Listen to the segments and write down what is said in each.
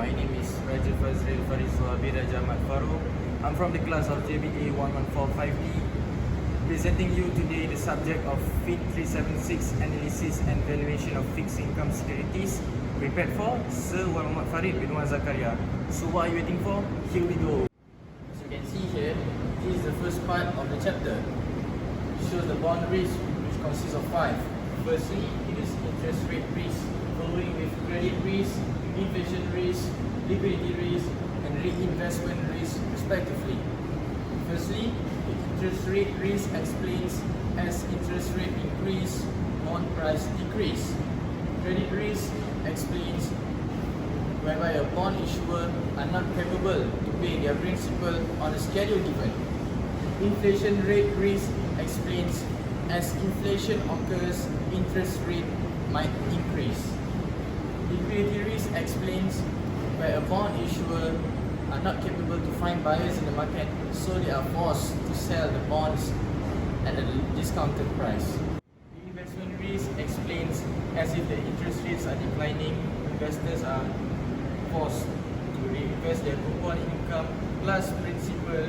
My name is Fazzril FAREEDZWA AHMAD FAROUK. I'm from the class of JBA 1145D, presenting you today the subject of FIT 376 Analysis and Valuation of Fixed Income Securities, prepared for Sir Muhammad Farid bin Zakaria. So what are you waiting for? Here we go. As you can see here, this is the first part of the chapter. It shows the bond risk, which consists of 5. Firstly, it is interest rate risk, following with credit risk, inflation risk, liquidity risk, and reinvestment risk respectively. Firstly, the interest rate risk explains as interest rate increase, bond price decrease. Credit risk explains whereby a bond issuer are not capable to pay their principal on a schedule given. Inflation rate risk explains as inflation occurs, interest rate might increase. Liquidity risk explains where a bond issuer are not capable to find buyers in the market, so they are forced to sell the bonds at a discounted price. Reinvestment risk explains as if the interest rates are declining, investors are forced to reinvest their coupon income plus principal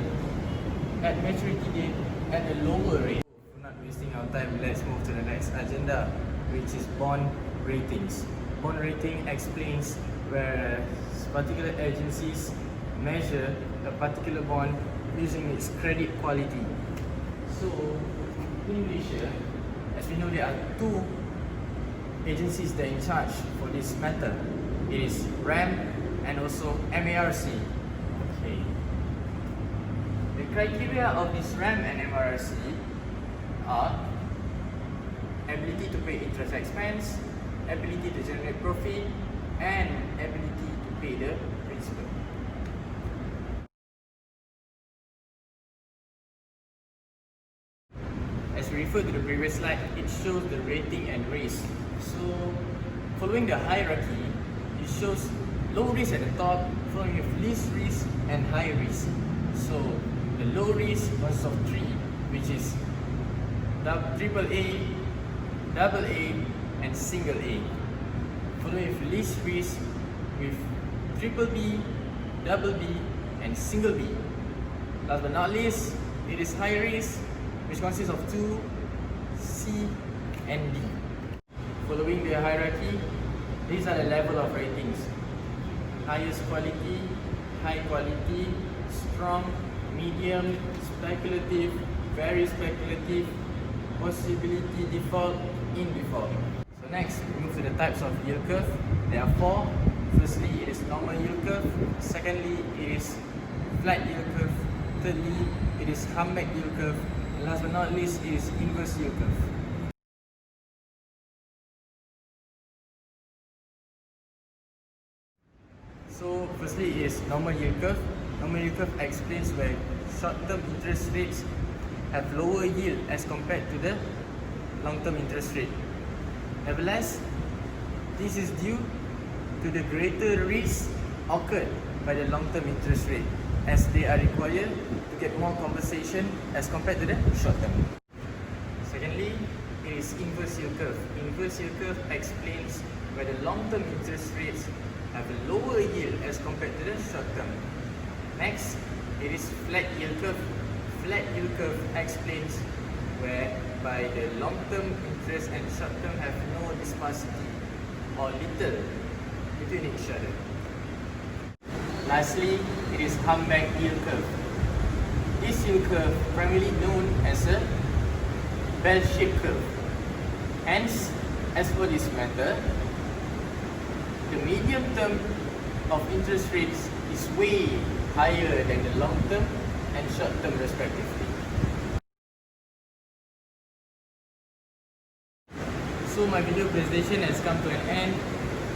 at maturity date at a lower rate. Not wasting our time, let's move to the next agenda, which is bond ratings. Bond rating explains where particular agencies measure a particular bond using its credit quality. So in Malaysia, as we know, there are 2 agencies that are in charge for this matter. It is RAM and also MARC. Okay. The criteria of this RAM and MARC are ability to pay interest expense, ability to generate profit, and ability to pay the principal. As we refer to the previous slide, it shows the rating and risk. So, following the hierarchy, it shows low risk at the top, following with least risk and high risk. So, the low risk consists of 3, which is AAA, AA, and single A. Following with least risk with BBB, double B, and single B. Last but not least, it is high risk, which consists of 2, C, and D. Following the hierarchy, these are the level of ratings: highest quality, high quality, strong, medium, speculative, very speculative, possibility default, in default. So next, we move to the types of yield curve. There are 4. Firstly, it is normal yield curve. Secondly, it is flat yield curve. Thirdly, it is AHMAD yield curve. And last but not least, it is inverse yield curve. So firstly, it is normal yield curve. Normal yield curve explains where short-term interest rates have lower yield as compared to the long-term interest rate. Nevertheless, this is due to the greater risk occurred by the long-term interest rate, as they are required to get more compensation as compared to the short-term. Secondly, it is inverse yield curve. Inverse yield curve explains where the long-term interest rates have a lower yield as compared to the short-term. Next, it is flat yield curve. Flat yield curve explains whereby the long-term interest and short-term have no disparity or little between each other. Lastly, it is AHMAD yield curve. This yield curve primarily known as a bell-shaped curve. Hence, as for this matter, the medium term of interest rates is way higher than the long term and short term respectively. So my video presentation has come to an end.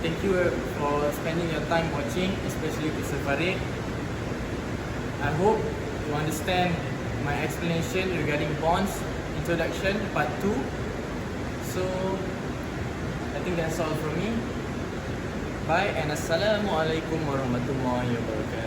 Thank you for spending your time watching, especially Mr. Farid. I hope you understand my explanation regarding bonds introduction part 2. So I think that's all from me. Bye and Assalamualaikum warahmatullahi wabarakatuh.